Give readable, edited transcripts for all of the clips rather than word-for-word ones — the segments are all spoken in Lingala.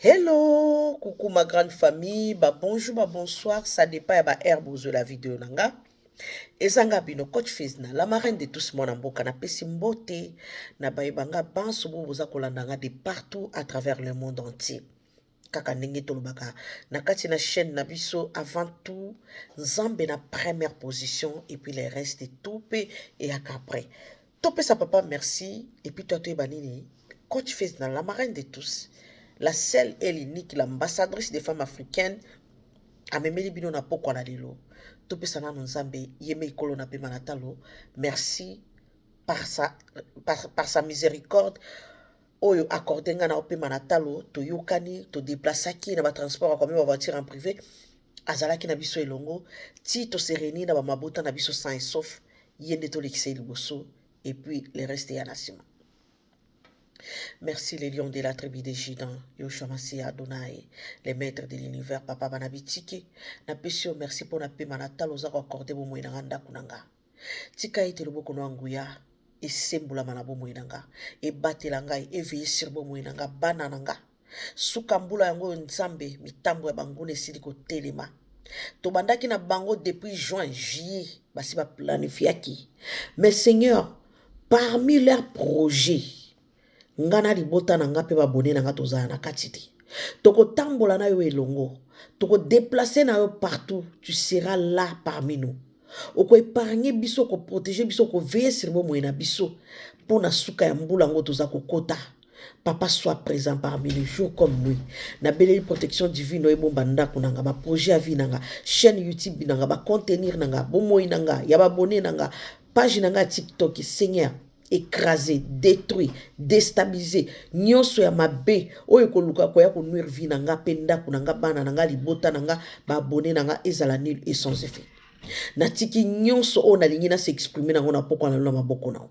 Hello, coucou ma grande famille, bonjour, bonsoir, ça dépend ya ba air bozo la vidéo nanga. Ezanga bino coach Fezna, la marraine de tous mon amboka na pesi mbote na baibanga banso bo boza kolandanga de partout à travers le monde entier. Kaka ndenge tolobaka na kati na chaîne na biso avant tout Nzambe na première position et puis les restes tout et après. Topé sa papa merci et puis toi tu banini coach Fezna, la marraine de tous. La seule et l'unique, l'ambassadrice des femmes africaines, amemeli bino na poko na lelo. Tope sana nzambe yeme ikolo na pe manatalo. Merci par sa miséricorde. Oyo accordé nga na ope manatalo to yokani to déplaçaki na ba transport comme ba voiture en privé. Azalaki na biso elongo ti to sereni na ba mabota na biso sain et sauf yende to lekise liboso et puis le reste ya nation. Merci les lions de la tribu des Gidan, Yoshua Adonai, les maîtres de l'univers, Papa Banabitiki. Na pesio merci pour na pema na taloza ko accordé bo moinanga kunanga. Tika ite loboko no anguya e sembula manabo moinanga e batelanga e veiller sur bo moinanga banananga. Sukambula yango nzambe mitambo ya bangune sili ko telema. Tobandaki na bango depuis juin, juillet, basi ba planifiaki. Mais Seigneur, parmi leurs projets ngana libota na nga pe babone na nga tozala na kati te. Toko tambola na yo elongo. Toko déplacer na yo partout. Tu seras là parmi nous. Oko épargner biso, ko protéger biso, ko veiller sur bo moyena biso. Pona suka ya mbula ngo toza kokota. Papa soit présent parmi les jours comme nuit. Na belle protection divine ebo banda kunanga ba projet à vie nanga, chaîne YouTube nanga ba contenir nanga, bo moyena nanga, ya ba abonné nanga, page nanga TikTok, Seigneur. Écrasé, détruit, déstabilisé, nyonso ya mabe oyo koluka koya ko nuire vie nanga penda kunanga bana nanga libota nanga ba abonné nanga ezala nul et sans effet. Natiki nyonso o nalingi na s'exprimer nango na poko na maboko na.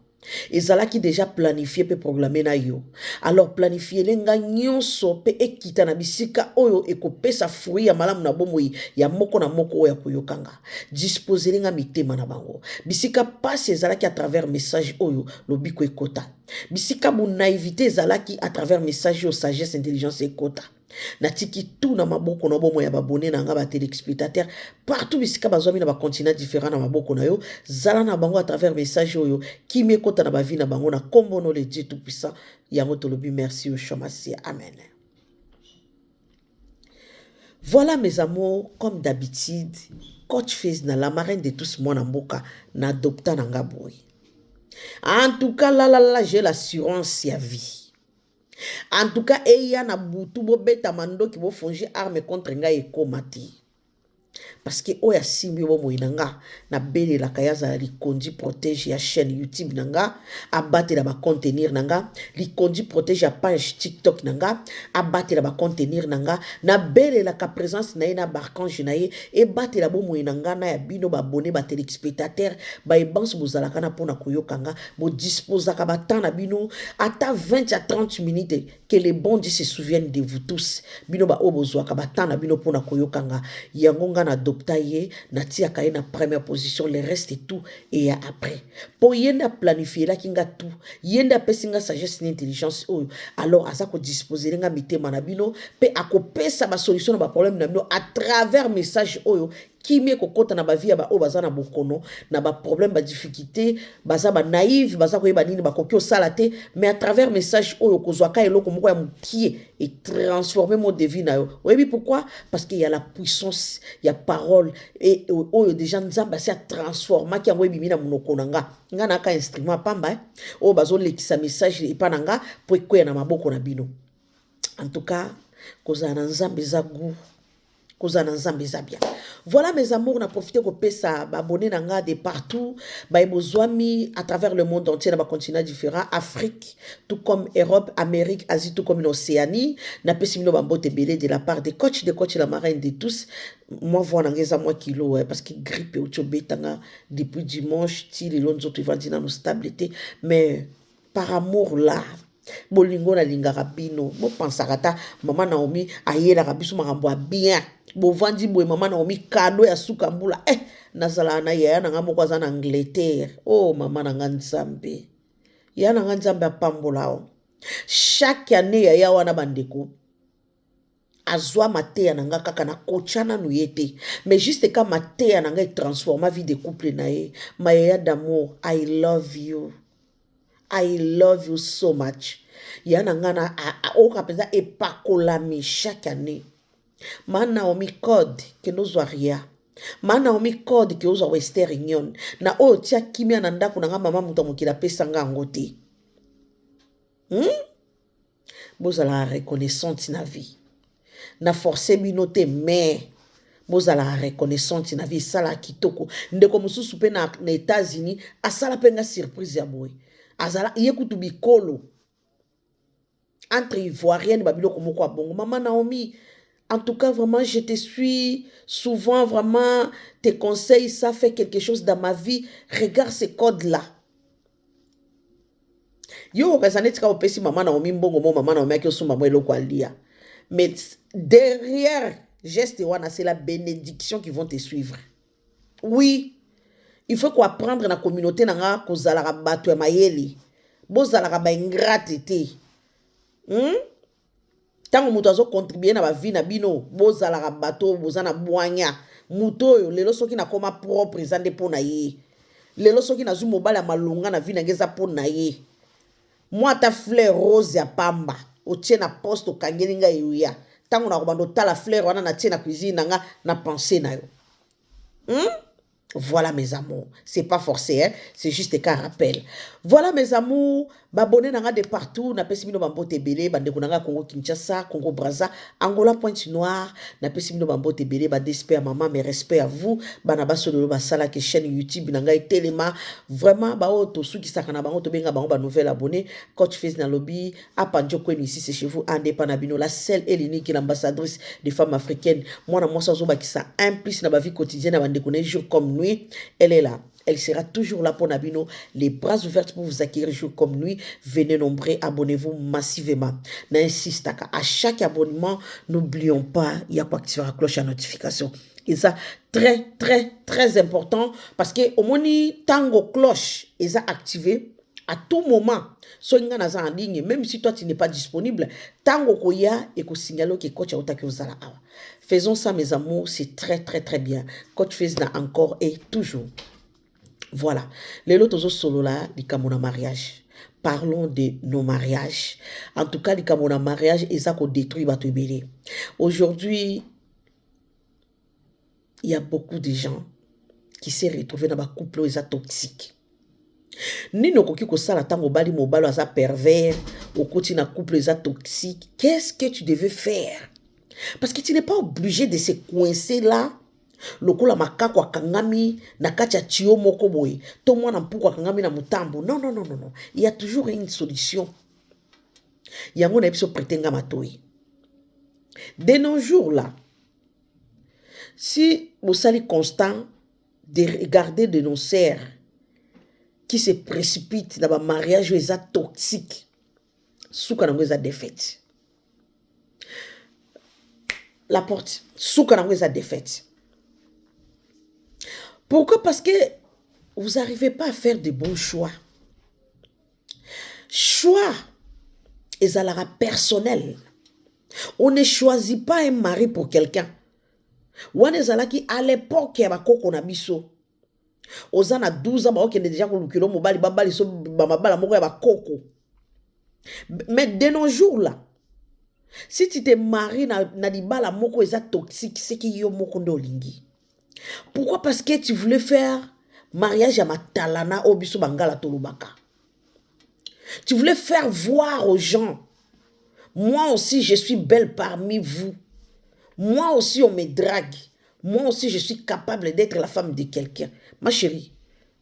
Ezalaki déjà planifié pe programmé na yo. Alors planifié lenga nyonso pe ekita na bisika oyo ekopesa fruit ya malamu na bomoi ya moko na moko oya kuyokanga. Disposer lenga mitema na bango. Bisika passe ezalaki à travers message oyo lobiko ekota. Bisika bu naïveté ezalaki à travers message yo sagesse intelligence ekota. Natiki tout na maboko na bomo ya babone na nga ba téléspectateurs partout bisika bazomi na ba continent différent na maboko na yo zala na bango à travers message oyo qui mekota na ba vie na bango na kombo no le Dieu tout puissant yango tolobi merci au chamasi amen. Voilà mes amours, comme d'habitude coach Fezna, la marraine de tous mon amboka na adopta na nga boy. En tout cas là j'ai l'assurance ya vie. En tout cas, eya na butu bo beta mando ki bo fonge arme contre nga e komati. Parce que oya simbi bo moinanga na bele la kayaza li kondi protège ya chaîne YouTube nanga, abate la ba contenir nanga, li kondi protège ya page TikTok nanga, abate la ba contenir nanga, na bele la ka présence na na barkange na ye, e bate la bo moinanga na ya bino ba abonné ba téléspectateur, ba e bans bozala kana pona koyokanga, bo dispose ka ba temps na bino ata 20 à 30 minutes que les bons Dieu se souviennent de vous tous. Bino ba obozwa ka ba temps na bino pona koyokanga, yangonga na adoptaye na tia kaye na première position le reste et tout et après pour yenda planifier la kinga tout yenda pesinga sagesse ni intelligence oyo alors asa ko disposer nga mitema na bino pe akopesa ba solution na ba problème na bino à travers message oyo kimi kokota na ba vie ba o baza na bokono na ba problème ba difficulté baza ba naïve baza ko yeba nini ba kokio salate mais à travers message oyo kozwa ka eloko moko ya mukie et transformer mon devine na yo. Oui, pourquoi? Parce qu'il y a la puissance, il y a parole et oyo déjà nzamba c'est à transformer qui envoie bimina munoko nanga nga na ka instrument pamba o bazo lekisa message et pananga pour ko na maboko na bino. En tout cas, koza na nzambe za goût kozana nzambe za bien. Voilà mes amours, on a profité ko pesa ba abonné nanga de partout, ba ebozwami à travers le monde entier na ba continents différents, Afrique, tout comme Europe, Amérique, Asie, tout comme l'Océanie. Na pesi mino ba mbote belé de la part des coachs la marraine de tous. Moi voilà ngeza moi kilo parce que grippe ou tchobetanga depuis dimanche, ti les lonzo tu vas dire na stabilité, mais par amour là bolingo na lingaka bino bo pensaka ta mama Naomi ayelaka biso makambo bien bovandi boye mama Naomi kado ya suka mbula nazala na yaya nanga moko aza na Angleterre oh mama nanga nzambe ya nanga nzambe apambola o chaque année yaya wana bandeko azwa mateya nanga kaka na kochana nuyete. Mais juste quand mateya nanga transforma vie de couple na ye. Ma yaya d'amour, I love you. I love you so much. Yana ngana oka peza epakolami chaque année. Ma Naomi code que nous ria. Ma Naomi code que nous Western Union. Na o tia kimia na ndako na mama muto mokila pesa nga ngote. Bozala reconnaissante na vie. Na forcé binote mais bozala reconnaissante na vie sala kitoko. Ndeko mususu pe na États-Unis asala penga surprise ya boy. Azala yekutu bikolo. Entre ivoirienne babiloko moko abongo. Maman Naomi, en tout cas, vraiment, je te suis souvent, vraiment, tes conseils, ça fait quelque chose dans ma vie. Regarde ces codes-là. Yo, kazanetika opesi maman Naomi mbongo mo maman Naomi aki osuma mo eloko alia. Mais derrière geste wana, c'est la bénédiction qui vont te suivre. Oui, il faut qu'on apprendre dans la communauté nanga kozalaka bato ya mayeli. Bozalaka ba ingrate te. Tango muto azo contribuer na ba vie na bino, bozalaka bato bozana bwanya. Muto yo lelo soki na koma propre zande po na ye. Lelo soki na zu mobala malunga na vie na ngeza po na ye. Moi ta fleur rose ya pamba, otie na poste okangeli nga yuya. Tango na kobando tala fleur wana na tie na cuisine nanga na penser na yo. Voilà mes amours, c'est pas forcé, hein? C'est juste qu'un rappel. Voilà mes amours, babonné nanga de partout, na pesi bino bambote belé, bandeko nanga Congo Kinshasa, Congo Brazza, Angola Pointe-Noire, na pesi bino bambote belé, ba d'espère maman, mes respects à vous, banaba solo ba sala ke chaîne YouTube nanga et telema, vraiment ba oto sou ki sakana bango to benga bango ba nouvelle abonné, coach Face na lobby, apanjo kweni ici c'est chez vous, ande panabino, la seule et l'unique l'ambassadrice des femmes africaines, moi na moi sa zo ba ki sa implice na ba vie quotidienne na bandeko ne jour comme nuit, elle est là. Elle sera toujours là pour Nabino, les bras ouverts pour vous acquérir jour comme nuit. Venez nombreux, abonnez-vous massivement. N'insiste à chaque abonnement, n'oublions pas, il y a quoi activer la cloche à notification. Et ça, très, très, très important parce que au moins, tango cloche, et ça activé à tout moment. So nga naza en ligne, même si toi tu n'es pas disponible, tango koya et ko signalo que coach a otaki ozala awa. Faisons ça mes amours, c'est très, très, très bien. Coach Face na encore et toujours. Voilà. Les autres solo là, les camona mariage. Parlons de nos mariages. En tout cas, les camona mariage, et ça qu'on détruit bateau belé. Aujourd'hui, il y a beaucoup de gens qui s'est retrouvés dans un couple où ils sont toxiques. Ni no koki ko sala tango bali mobalo aza pervers, au côté na couple ils sont toxiques. Qu'est-ce que tu devais faire? Parce que tu n'es pas obligé de se coincer là. Lokola makako akangami na kacha tio moko boy to mwana mpuko akangami na mutambo. Non, non, non, non, non. Il y a toujours une solution. Yango na episo pretenga matoi. De nos jours là, si vous sali constant de regarder de nos sœurs qui se précipitent dans un mariage où ils sont toxiques, souka nango eza défaite. La porte, souka nango eza défaite. Pourquoi? Parce que vous n'arrivez pas à faire de bons choix. Choix est à la personnel. On ne choisit pas un mari pour quelqu'un. On est qui à l'époque ya bakoko na biso. Ozana 12 ans ba okende déjà ko lukilo mobali babali so bamabala moko ya bakoko. Mais de nos jours là, si tu te maries na libala moko eza toxique, c'est qui yo moko ndo lingi. Pourquoi? Parce que tu voulais faire mariage à matalana au biso bangala tolubaka. Tu voulais faire voir aux gens, moi aussi je suis belle parmi vous. Moi aussi on me drague. Moi aussi je suis capable d'être la femme de quelqu'un. Ma chérie,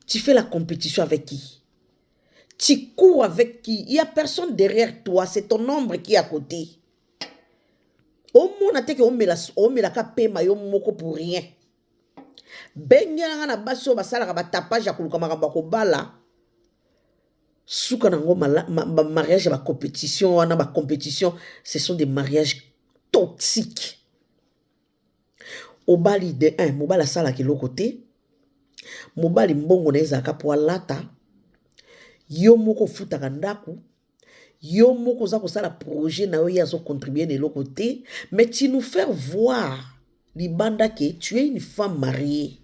tu fais la compétition avec qui? Tu cours avec qui? Il n'y a personne derrière toi, c'est ton ombre qui est à côté. Au moins on me la pema yo moko pour rien. Benga na baso basala ba tapage ya kuluka makamba ko bala suka nango mariage ba compétition wana ba compétition, ce sont des mariages toxiques. Obali de un mobala sala ki lokote mobali mbongo na ezaka po lata yo moko futa kandaku Yo moko za ko sala projet na yo ya zo contribuer de l'autre côté, mais tu nous fais voir libanda que tu es une femme mariée.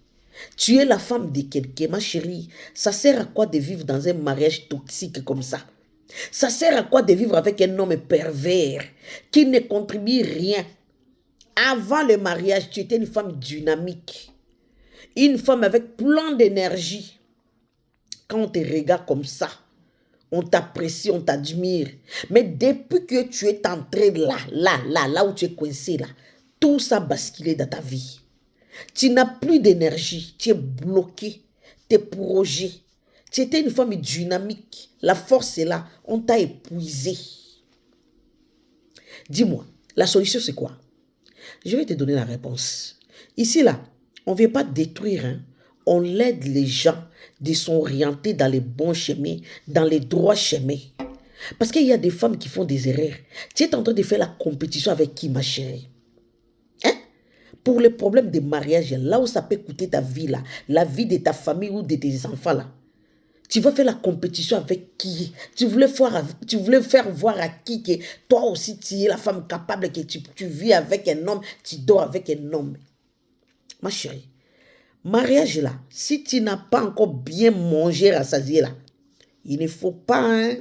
Tu es la femme de quelqu'un, ma chérie. Ça sert à quoi de vivre dans un mariage toxique comme ça? Ça sert à quoi de vivre avec un homme pervers qui ne contribue rien? Avant le mariage, tu étais une femme dynamique. Une femme avec plein d'énergie. Quand on te regarde comme ça, on t'apprécie, on t'admire. Mais depuis que tu es entré là où tu es coincé là, tout ça a basculé dans ta vie. Tu n'as plus d'énergie, tu es bloqué, tes projets. Tu étais une femme dynamique, la force est là, on t'a épuisé. Dis-moi, la solution c'est quoi? Je vais te donner la réponse. Ici là, on ne vient pas détruire, hein. On aide les gens de s'orienter dans les bons chemins, dans les droits chemins. Parce qu'il y a des femmes qui font des erreurs. Tu es en train de faire la compétition avec qui, ma chérie? Pour les problèmes de mariage, là où ça peut coûter ta vie, là, la vie de ta famille ou de tes enfants, là, tu vas faire la compétition avec qui? Tu voulais faire voir à qui que toi aussi tu es la femme capable, que tu vis avec un homme, tu dors avec un homme. Ma chérie, mariage là, si tu n'as pas encore bien mangé, rassasié là, il ne faut pas, hein.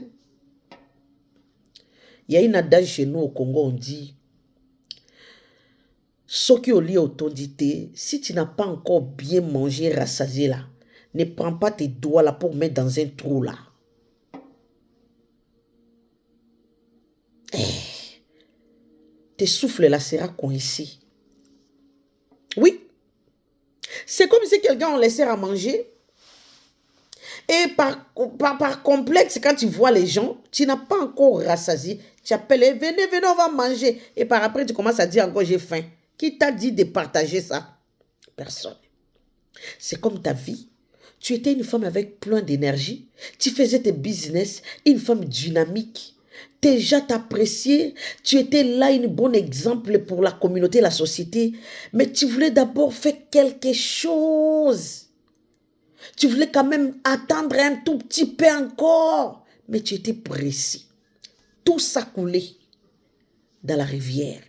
Il y a une adage chez nous au Congo, on dit, ce qui au lit autodité, si tu n'as pas encore bien mangé, rassasié là, ne prends pas tes doigts là pour mettre dans un trou là. Tes souffles là sera coincé. Oui. C'est comme si quelqu'un on laissait à manger. Et par complexe, quand tu vois les gens, tu n'as pas encore rassasié. Tu appelles, venez, on va manger. Et par après, tu commences à dire encore, j'ai faim. Qui t'a dit de partager ça? Personne. C'est comme ta vie. Tu étais une femme avec plein d'énergie. Tu faisais tes business, une femme dynamique. Déjà t'apprécier. Tu étais là, un bon exemple pour la communauté, la société. Mais tu voulais d'abord faire quelque chose. Tu voulais quand même attendre un tout petit peu encore. Mais tu étais pressé. Tout ça coulait dans la rivière.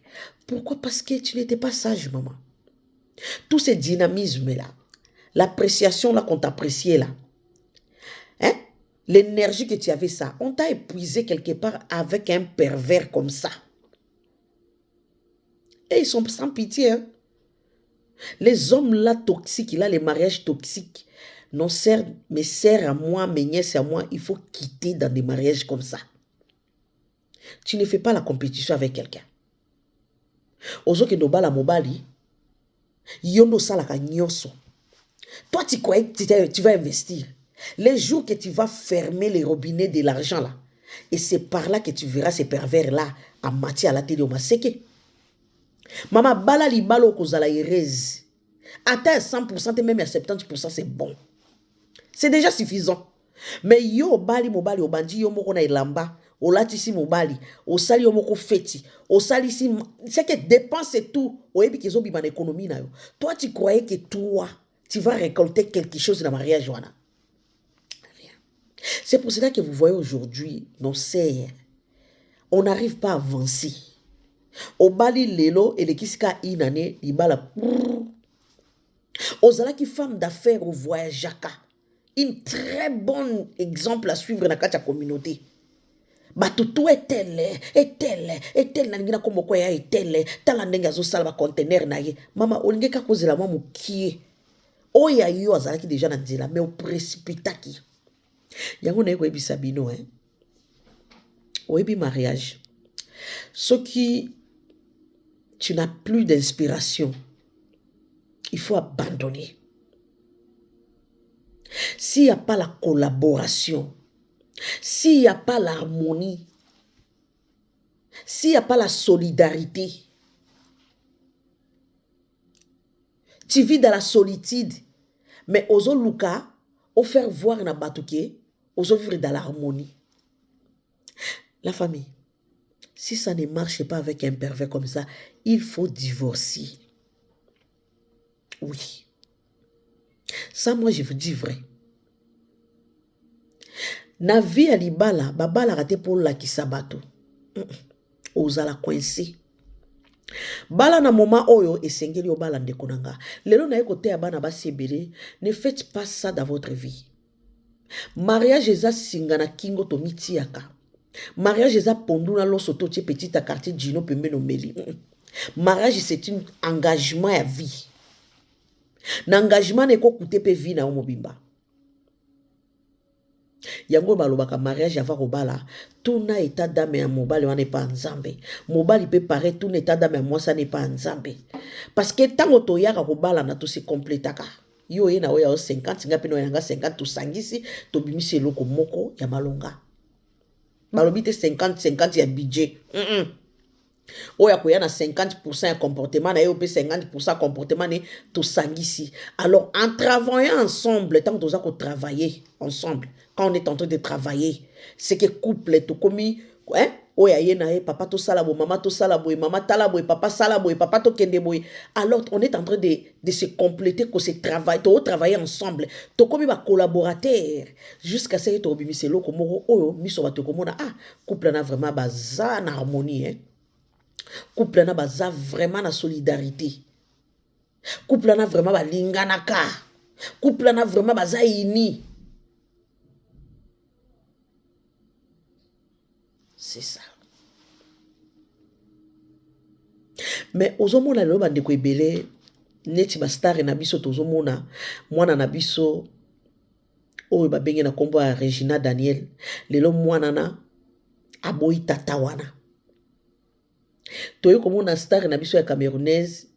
Pourquoi? Parce que tu n'étais pas sage, maman. Tout ce dynamisme-là, l'appréciation là qu'on t'appréciait là, hein? L'énergie que tu avais ça, on t'a épuisé quelque part avec un pervers comme ça. Et ils sont sans pitié, hein? Les hommes là toxiques, là, les mariages toxiques, non, mes sœurs à moi, mes nièces à moi, il faut quitter dans des mariages comme ça. Tu ne fais pas la compétition avec quelqu'un. Ozo ke dobala mobali, yono salaka nyonso. Toi, tu crois que tu vas investir. Les jours que tu vas fermer les robinets de l'argent là, et c'est par là que tu verras ces pervers là en matière à la télé au maseke. Maman, bala li balo kozala heureuse. Atteint à 100% et même à 70%, c'est bon. C'est déjà suffisant. Mais yo bali mobali obandi yo moko na ilamba, olatisi mobali, osali yo moko feti, osalisi, c'est que dépense et tout, oyebi kezo bima na économie na yo. Toi tu croyais que toi tu vas récolter quelque chose dans le mariage wana. Rien. C'est pour cela que vous voyez aujourd'hui nos sœurs, on n'arrive pas à avancer. Obali lelo et le kisika inane ibala. Ozala qui femme d'affaires au voyage jaka. Une très bon exemple à suivre dans la communauté. Batutu est-elle, nangina comme quoi est-elle, talandenga zo salva conteneur na ye. Mama, olingeka kozela mwa mukie. Oya yo azalaki déjà na nzela, mais au précipitaki. Yango na yeko ebisa bino, hein. Oyebi mariage. Ce qui, tu n'as plus d'inspiration, il faut abandonner. S'il n'y a pas la collaboration, s'il n'y a pas l'harmonie, s'il n'y a pas la solidarité, tu vis dans la solitude, mais ozo luka, au faire voir na batuke, ozo vivre dans l'harmonie. La famille, si ça ne marche pas avec un pervers comme ça, il faut divorcer. Oui. Ça, moi, je vous dis vrai. Na vie ya libala babala rate pour la kisabato ozala coincé bala na moment oyo esengeli obala ndeko nanga lelo na ekote ya bana basi ebele ne faites pas ça dans votre vie. Mariage eza singa na kingo to mitiaka. Mariage eza pondu na loso to tie petit à quartier dino pembe no meli. Mariage c'est un engagement à vie. Na engagement ne ko coûter pe vie na omobimba. Yango balobaka mariage ava kobala tuna état d'âme ya mobali wana pa nzambe. Mobali pe paraît tuna état d'âme ya mwasa ne pa nzambe. Parce que tango to yaka kobala na to se complétaka. Yo ye na oya 50 ngapi no yanga 50 to sangisi to bimisi eloko moko ya malonga. Balobi te 50 ya budget. Oya koya na 50% ya comportement na yo pe 50% comportement ne to sangisi. Alors en travaillant ensemble, tant que nous allons travailler ensemble, quand on est en train de travailler, c'est que couple to komi hein oya ye na ye papa to salabo mama to salabo mama talabo papa salabo papa to kendebo. Alors on est en train de se compléter que ce travail to travailler ensemble to komi ba collaborateur jusqu'à ce que to bimisi loko moko oyo miso ba to komona ah couple na vraiment baza na harmonie hein. Couple na baza vraiment na solidarité. Couple na vraiment ba linganaka. Couple na vraiment baza ini. C'est ça. Mais ozomona lelo bandeko ebele neti ba star na biso tozomona mwana na biso oyo babenge na kombo ya Regina Daniel lelo mwana na aboyi tata wana. Toyo komona star na biso ya Camerounaise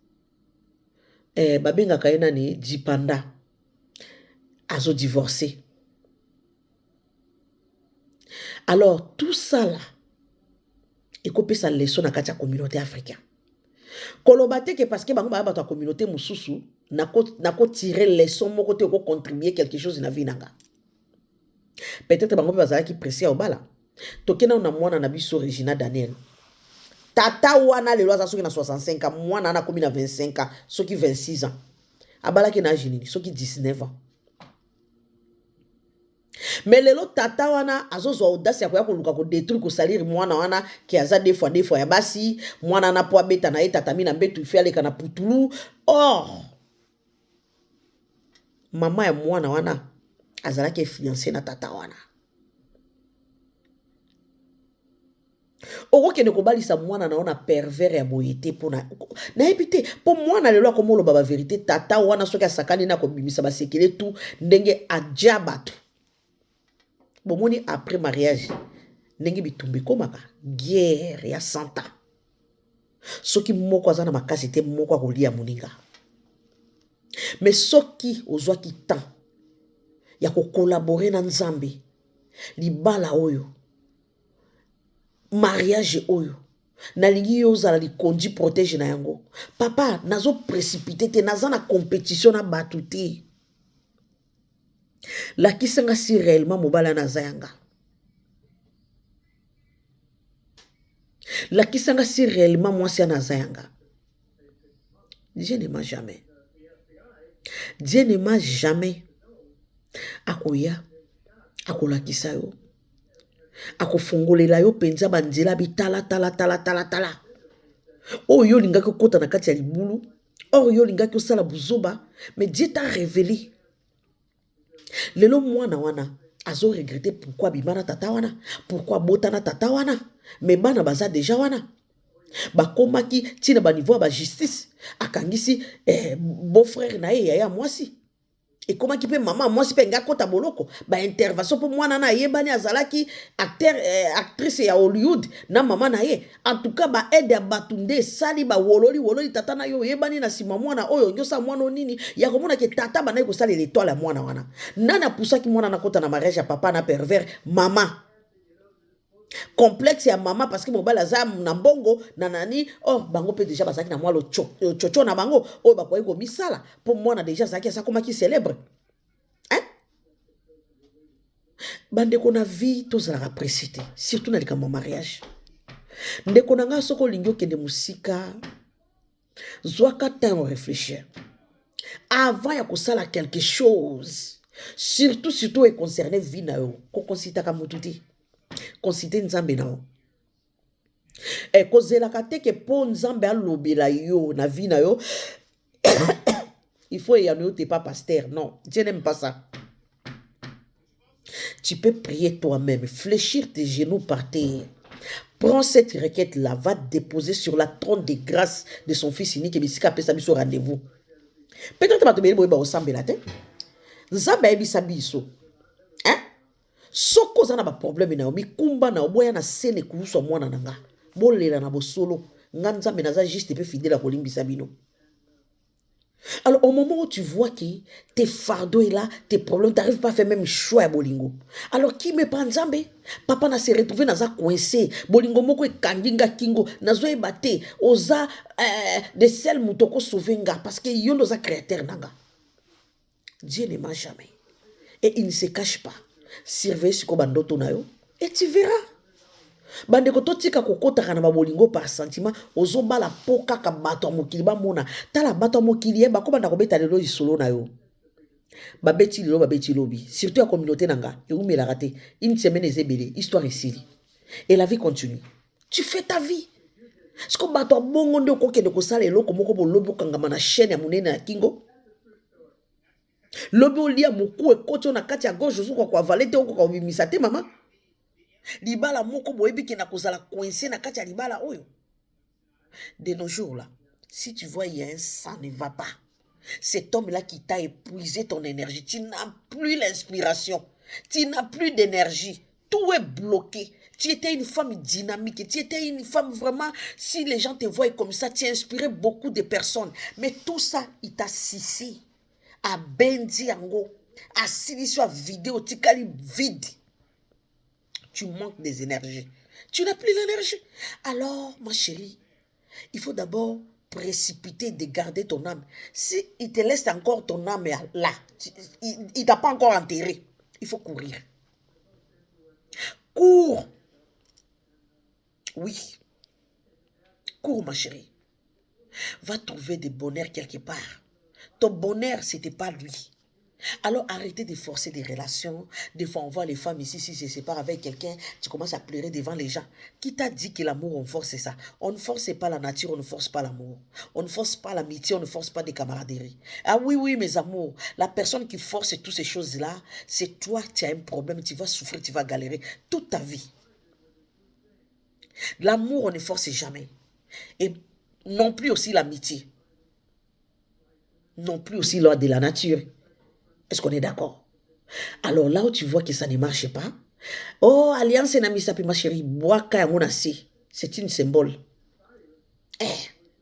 babenga kayena ni Dipanda azo divorcé. Alors tout ça là ekope sa leçon na kati ya communauté africaine. Kolobate que parce que bango ba ta communauté mususu nako tirer leçon moko te ko contribuer quelque chose na vie nanga. Peut-être bango bazala ki pressé obala. Tokena na mwana na biso Regina Daniel. Tata wana lelo aza soki na 65 ans, mwana na komi na 25 ans, soki 26 ans. Abala ki na jini, soki 19 ans. Mais lelo tata wana azozo audace ya koya koluka ko détruire ko salir mwana wana ki aza des fois ya basi, mwana na po beta na tata mi na mbetu fi aleka na putulu. Or mama ya mwana wana azala ki influencer na tata wana. Oko kene kobalisa mwana na ona pervers ya boyete pona na epité po mwana lelo akomolo baba vérité tata wana soki asakani na kobimisa basekele tout ndenge adjabatu. Bomoni après mariage ndenge bitumbi komaka guerre ya 100 ans. Soki moko azana makasi te moko akolia moninga. Mais soki ozwaki temps ya ko collaborer na nzambe libala oyo mariage oyo nalingi yo zala li kondi protège na yango papa nazo précipiter te naza na compétition na batu te la kisanga si réellement mobala na zayanga la kisanga si réellement moi si na zayanga Dieu ne m'a jamais akoya akolakisa yo akofongolela yo penza banzela bitala tala oh yo lingaki kota na kati ya libulu oh yo lingaki osala buzoba mais Dieu t'a révélé lelo mwana wana azo regretter pourquoi bimana tata wana pourquoi botana tata wana mais bana baza déjà wana bakomaki tina ba niveau ba justice akangisi beau frère na ye ya mwasi. Et comment qui peut maman moi si penga kota boloko ba intervention pour moi na yebani azalaki acteur actrice ya Hollywood na maman na ye en tout cas ba aide batunde sali ba wololi tata na yo yebani na sima mwana oyo nyosa mwana nini ya komona ke tata bana ko sali l'étoile ya mwana wana nana poussa ki mwana na kota na mariage ya papa na pervers maman complexe ya mama parce que mobala za na mbongo na nani oh bango pe déjà basaki na mwalo chocho na bango oh ba ko misala pour moi na déjà saki ça comme qui célèbre hein bande ko na vie to za précité surtout na likambo mariage ndeko na nga soko lingyo kende musika zwaka temps réfléchir avant ya ko sala quelque chose Surtout et concerné vie na yo. Ko konsita ka mututi. Konsite nzambe na yo. E kozelaka te ke po nzambe alobela yo na vie na yo. Il faut y aller, t'es pas pasteur. Non, Dieu n'aime pas ça. Tu peux prier toi-même, fléchir tes genoux par terre. Prends cette requête-là, va déposer sur la trône de grâce de son fils unique et bisika pe sabi so rendez-vous. Peut-être que tu vas te ressemble la tête. Nzambe ebi sabi so. Hein? Soko za na ba problème na mi kumba na oboya na sene kuhusu mwana nanga. Bolela na bo solo. Nga nzambe naza juste pe fidèle à kolimbi sabino. Alors, au moment où tu vois que tes fardeaux est là, tes problèmes, tu n'arrives pas à faire même choix à Bolingo. Alors, qui me prend Nzambe? Papa n'a se retrouvé dans un coincé. Bolingo moko e kandinga kingo. Nazo e bate. Oza de sel moutoko souvenga. Parce que yon oza créateur nanga. Dieu ne ment jamais. Et il ne se cache pas. Surveille ce qu'on bandoto na yo. Et tu verras. Bandeko totika kokotaka na babolingo par sentiment ozoba la poka ka bato mokili ba mona tala bato mokili ba ko banda ko beta lelo isolo na yo babeti lobi surtout la communauté nanga et où la raté une semaine ezebele histoire ici et la vie continue tu fais ta vie ce que bato bongo ndo ko kende ko sala eloko moko bo lobi kangama na chaîne ya munene na kingo lobi olia moku e koto na kati ya gauche ozuko kwa valete oko ko bimisa te mama libala moko boyebi ke na kozala coincé na kati ya libala oyo. De nos jours là, si tu vois il y a un ça ne va pas. Cet homme là qui t'a épuisé ton énergie, tu n'as plus l'inspiration, tu n'as plus d'énergie, tout est bloqué. Tu étais une femme dynamique, tu étais une femme vraiment, si les gens te voient comme ça, tu inspirais beaucoup de personnes. Mais tout ça, il t'a sissé à bendi yango, à sili sur vidéo, tikali vide. Tu manques des énergies. Tu n'as plus l'énergie. Alors, ma chérie, il faut d'abord précipiter de garder ton âme. Si il te laisse encore ton âme là, il ne t'a pas encore enterré, il faut courir. Cours. Oui. Cours, ma chérie. Va trouver du bonheur quelque part. Ton bonheur, ce n'était pas lui. Alors arrêtez de forcer des relations. Des fois on voit les femmes ici, si se séparent avec quelqu'un, tu commences à pleurer devant les gens. Qui t'a dit que l'amour on force ça? On ne force pas la nature, on ne force pas l'amour. On ne force pas l'amitié, on ne force pas des camaraderies. Ah oui mes amours, la personne qui force toutes ces choses-là, c'est toi qui as un problème, tu vas souffrir, tu vas galérer toute ta vie. L'amour on ne force jamais. Et non plus aussi l'amitié. Non plus aussi loi de la nature. Est-ce qu'on est d'accord? Alors là où tu vois que ça ne marche pas, oh, alliance n'a mis ça, ma chérie, boaka ya monasi, c'est une symbole.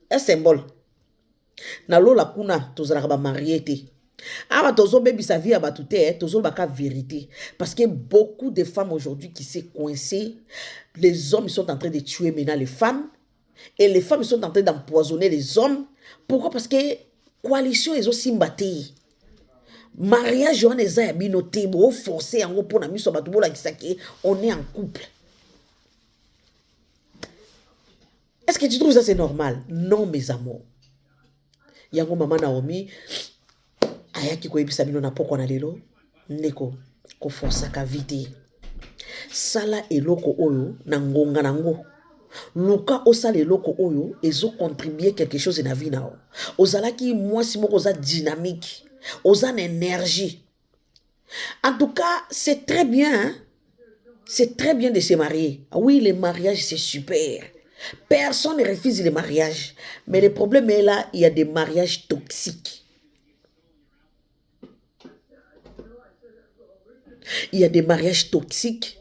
Un symbole. Na lo la kuna, tozala ba marié te. Ah, tozo baby sa vie aba tout tozo baka vérité. Parce que beaucoup de femmes aujourd'hui qui s'est coincées, les hommes sont en train de tuer maintenant les femmes, et les femmes sont en train d'empoisonner les hommes. Pourquoi? Parce que coalition est aussi mbatée. Mariage on est à binoté forcé en pour na miso batu bola kisaki on est en couple. Est-ce que tu trouves ça c'est normal? Non mes amours. Yango mama Naomi ayaki ko ebisa bino na poko na lelo ndeko ko força ka vite. Sala eloko oyo na ngonga nango. Luka osala eloko oyo ezo contribuer quelque chose na vie nao. Ozalaki mwasi moko za dynamique. Aux en énergie. En tout cas, c'est très bien. Hein? C'est très bien de se marier. Oui, le mariage, c'est super. Personne ne refuse le mariage. Mais le problème est là, il y a des mariages toxiques. Il y a des mariages toxiques.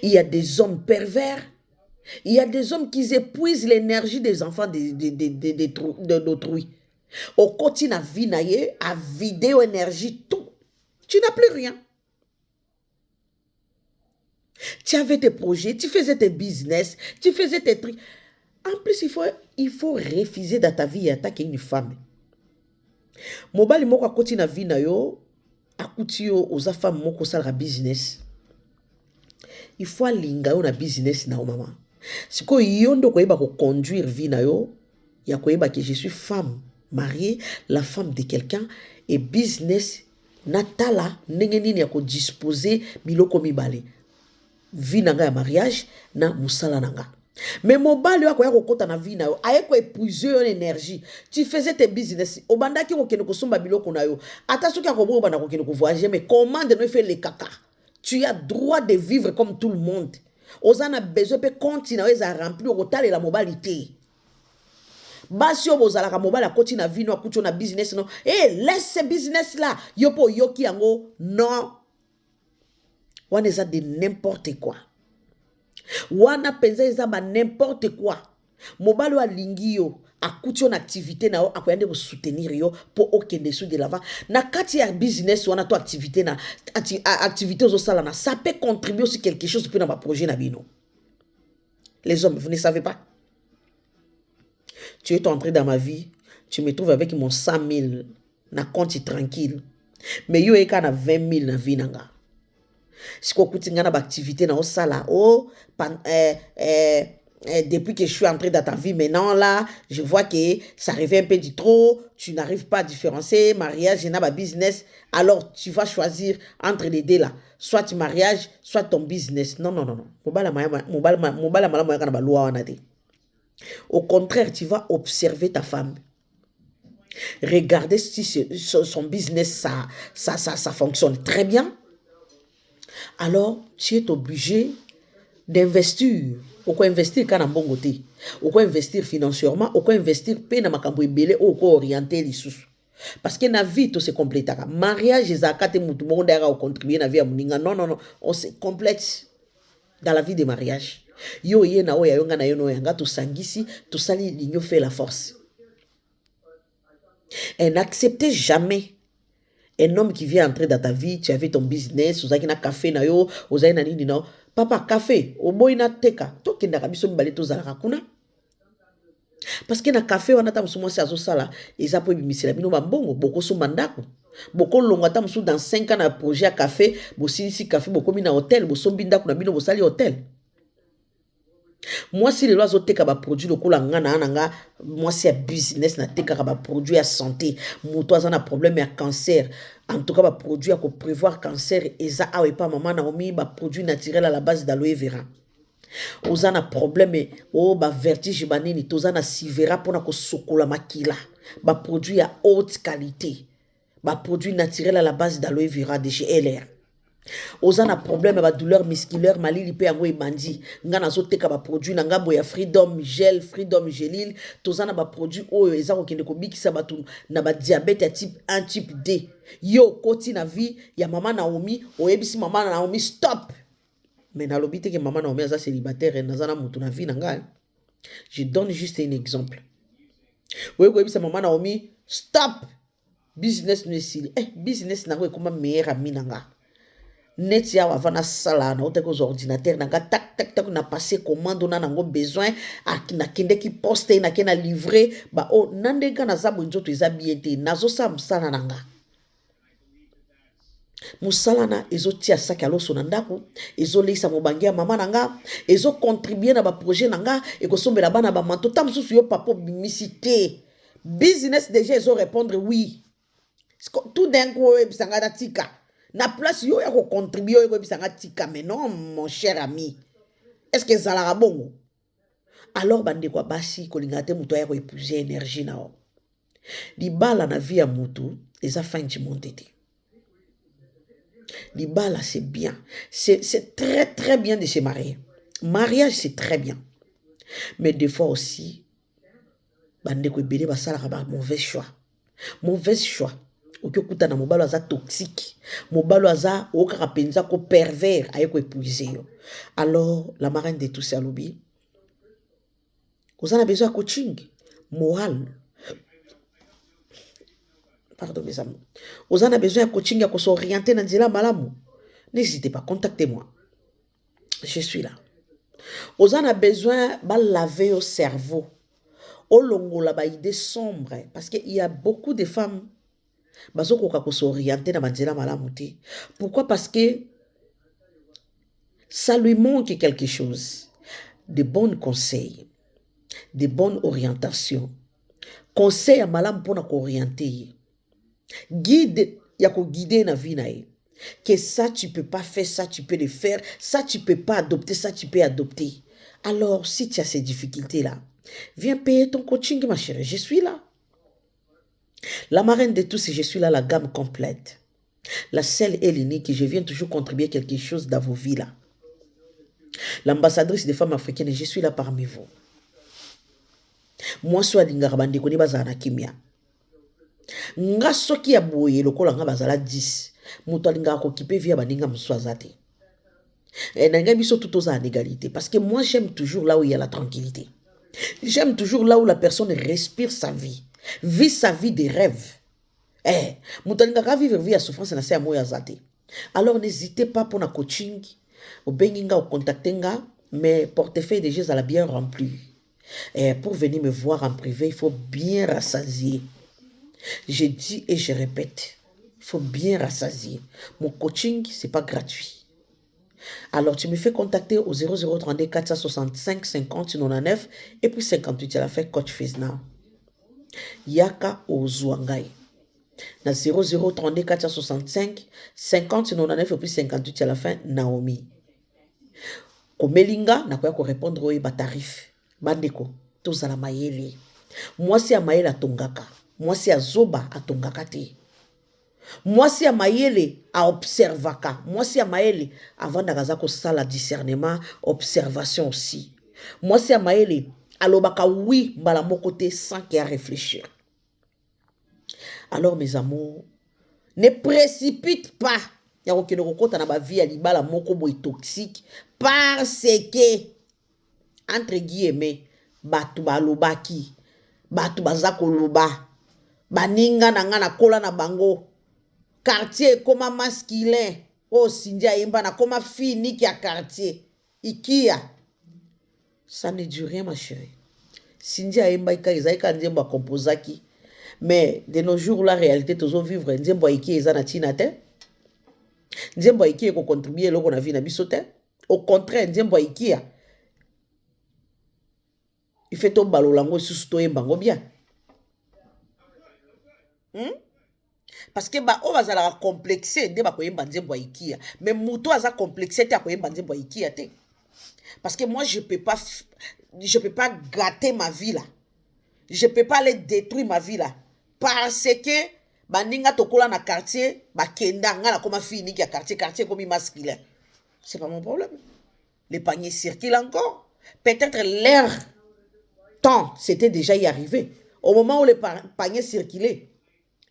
Il y a des hommes pervers. Il y a des hommes qui épuisent l'énergie des enfants d'autrui. Au quotidien, la vie naie, à vidéo énergie, tout. Tu n'as plus rien. Tu avais tes projets, tu faisais tes business, tu faisais tes trucs. En plus, il faut refuser dans ta vie et attaquer une femme. Mobali moko à côté na vie na yo, à côté yo aux femmes moko sala business. Il faut alinga yo na business na maman. Si ko yondo ko yeba ko conduire vie na yo, ya ko yeba que je suis femme mariée, la femme de quelqu'un et business natala ndenge nini ya ko disposer biloko mibale vie nanga ya mariage na musala nanga. Mais mobali wako ya kokota na vie na yo aye ko épuiser yon énergie. Tu faisais tes business obandaki ko kende ko somba biloko na yo ata soki akobo bana ko kende ko voyager mais comment de ne faire les caca. Tu as droit de vivre comme tout le monde. Ozana besoin pe continuer à remplir au tal et la mobilité. Basi obozala ka mobile akoti na vie no akuti na business no. Laisse ce business là. Yopo yoki yango non. Wana eza de n'importe quoi. Wana penza eza ba n'importe quoi. Mobile wa lingi yo akuti on activité na yo akoyande ko soutenir yo po okende sou de l'avant. Na kati ya business wana to activité na activité zo sala na ça peut contribuer aussi quelque chose pour na ba projet na bino. Les hommes, vous ne savez pas. Tu es entré dans ma vie, tu me trouves avec mon 100 000, na compte tranquille. Mais yo eka na 20 000 na vie nanga. Si ko kuti ngana ba activité na osala, depuis que je suis entré dans ta vie maintenant là, je vois que ça revient un peu du trop, tu n'arrives pas à différencier mariage et na ba business, alors tu vas choisir entre les deux là, soit tu mariage, soit ton business. Non. Mobala moya kana ba loi wana te. Au contraire, tu vas observer ta femme. Regardez si son business, ça fonctionne très bien. Alors, tu es obligé d'investir. Ou quoi investir quand on bon côté. Ou quoi investir financièrement. Ou quoi investir pe na makambo ebele. Ou quoi orienter les sous. Parce que na vie, tout se complète. Mariage, ezakate mutu bon d'ailleurs au contribuer na vie à muninga. Non. On se complète dans la vie de mariage. Yo ye na oya yonga na yo no yanga to sangisi to sali ligno fait la force. Et n'acceptez jamais un homme qui vient entrer dans ta vie, tu avais ton business, vous avez un café na yo, vous avez nini non. Papa café, au boy na teka, to kenda kabiso mbale to zala kuna. Parce que na café wana ta musumo si azo sala, eza po bimisela bino bambongo, boko so mandako. Boko longa ta musu dans 5 ans na projet à café, bo si café boko mi na hôtel, bo so binda kuna bino bo sali hôtel. Moi si les lois teka ba produit lokola ngana nanga moi si business na teka ba produit à santé moto azana problème ya cancer en tout cas ba produit à ko prévoir cancer eza awe pa maman na omi ba produit naturel à la base d'aloe vera ozana problème ba vertige banini tozana sivera pona ko sokola makila ba produit à haute qualité ba produit naturel à la base d'aloe vera de chez LR. Ozana problème ba douleur musculaire malili pe yango ebandi ngana zo teka ba produit na ngambo ya freedom gel freedom gelil tozana ba produit oyo eza ko kende ko bikisa batu na ba diabète ya type 1 type D yo koti na vie ya mama Naomi oyebisi mama Naomi stop mais na lobi te ke mama Naomi aza célibataire nazana mutu na vie na ngai. Je donne juste un exemple. Oyebisa mama Naomi stop business nesili business na ko ekoma meilleur ami na ngai. Net ya wavana sala na ote ko ordinateur na ga tak na passer commande na nango besoin na kende ki poste na kena livrer ba o nande kana za bonjoto eza biete nazo sa msala nanga musala na ezo tia saki aloso na ndako ezo leisa mobangia mama nanga ezo contribuer na ba projet nanga e ko sombela bana ba manto tam susu yo papo bimisité business déjà ezo répondre oui tout d'un coup bisanga na tika na place yo ya ko contribuer yo bisanga tika mais non mon cher ami est-ce que ça la bongo alors bande kwa basi ko lingate muto ya ko épouser énergie na o libala na vie ya mutu eza fin du monde te libala c'est bien c'est très bien de se marier mariage c'est très bien mais des fois aussi bande ko ebele basala ba mauvais choix okikuta na mobalo aza toxique mobalo aza okaka penza ko pervers ayeko épuiser yo alors la marraine de tous alobi ozana besoin de coaching moral pardon mes amis ozana besoin de coaching ya ko s'orienter na nzela malamu n'hésitez pas contactez-moi je suis là ozana besoin ba laver au cerveau olongola ba idée sombre parce que il y a beaucoup de femmes bazoko ka ko s'orienter na manzela malamu te. Pourquoi? Parce que ça lui manque quelque chose, de bons conseils, de bonnes orientations, conseils à malamu pour na ko orienter, guide y a ko guider na vie na ye. Que ça tu peux pas faire, ça tu peux le faire, ça tu peux pas adopter, ça tu peux adopter. Alors si tu as ces difficultés là, viens payer ton coaching ma chérie, je suis là. La marraine de tous, c'est je suis là, la gamme complète. La seule et l'unique, je viens toujours contribuer quelque chose dans vos vies là. L'ambassadrice des femmes africaines, je suis là parmi vous. Moi, soit l'ingarabande koni bazana kimia. Nga soki ya boye lokola nga bazala 10. Muto alinga ko kipe via baninga mswazate. Et nanga biso tout aux en égalité. Parce que moi, j'aime toujours là où il y a la tranquillité. J'aime toujours là où la personne respire sa vie. Vit sa vie de rêve. Eh, muto alinga ka vivre vie à souffrance na se ya moya zate. Alors n'hésitez pas pour na coaching. Au benginga au contactenga, mais portefeuille déjà ça l'a bien rempli. Et pour venir me voir en privé, il faut bien rassasier. Je dis et je répète, il faut bien rassasier. Mon coaching, c'est pas gratuit. Alors tu me fais contacter au 0032 465 50 99 et puis 58 à la fin coach Fezna. Yaka Ozuangai. Na 0032 465 50 99 et puis 58 à la fin Naomi. Komelinga na kwa répondre au tarif. Bandeko, tous à la mayele. Moi c'est à mayele à tongaka. Moi c'est à zoba à tongaka te. Moi c'est à mayele à observaka. Moi c'est à mayele avant d'agazako sala discernement, observation aussi. Moi c'est à mayele à lobaka oui mbala mon côté sans qu'il y a réfléchir. Alors mes amours, ne précipite pas. Ya okino kokota na ba vie à libala moko boy toxique parce que entre guillemets batu balobaki batu bazako loba baninga na ngana kola na bango quartier koma masculin o sindia yemba na koma fille qui a quartier ikia ça ne dure rien ma chérie sindia yemba ikaizaka nzemba composaki mais de nos jours la réalité tozo vivre nzemba iki ezana tina te nzemba iki eko contribuer loko na vie na biso te au contraire nzemba ikia il fait ton balolango sous toi bango bien. Parce que ba o bazala complexé de ba koyemba nzembo ikia mais muto aza complexé te akoyemba nzembo ikia te. Parce que moi je peux pas gâter ma vie là. Je peux pas aller détruire ma vie là parce que baninga tokola na quartier ba kenda ngala koma fini ki a quartier comme masculin. C'est pas mon problème. Les paniers circulent encore. Peut-être l'air temps, c'était déjà y arrivé. Au moment où les paniers circulaient,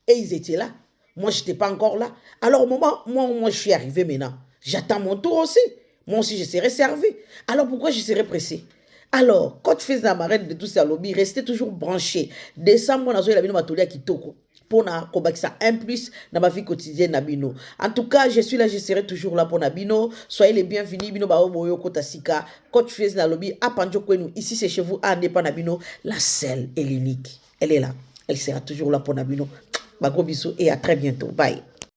et ils étaient là. Moi, je n'étais pas encore là. Alors, au moment où moi, je suis arrivé maintenant, j'attends mon tour aussi. Moi aussi, je serai servi. Alors, pourquoi je serais pressé? Alors, quand tu fais la marraine de tous ces lobbies, restez toujours branchés. Décembre, on a joué la matolia qui toko. Pour na ça un plus dans ma vie quotidienne Nabino. En tout cas, je suis là, je serai toujours là pour Nabino. Soyez les bienvenus. Bino ba oboyo kotasika. Coach Fez na lobby à Panjo Kwenu. Ici c'est chez vous à Ndepa Nabino, la seule et l'unique. Elle est là. Elle sera toujours là pour Nabino. Ba gros bisous et à très bientôt. Bye.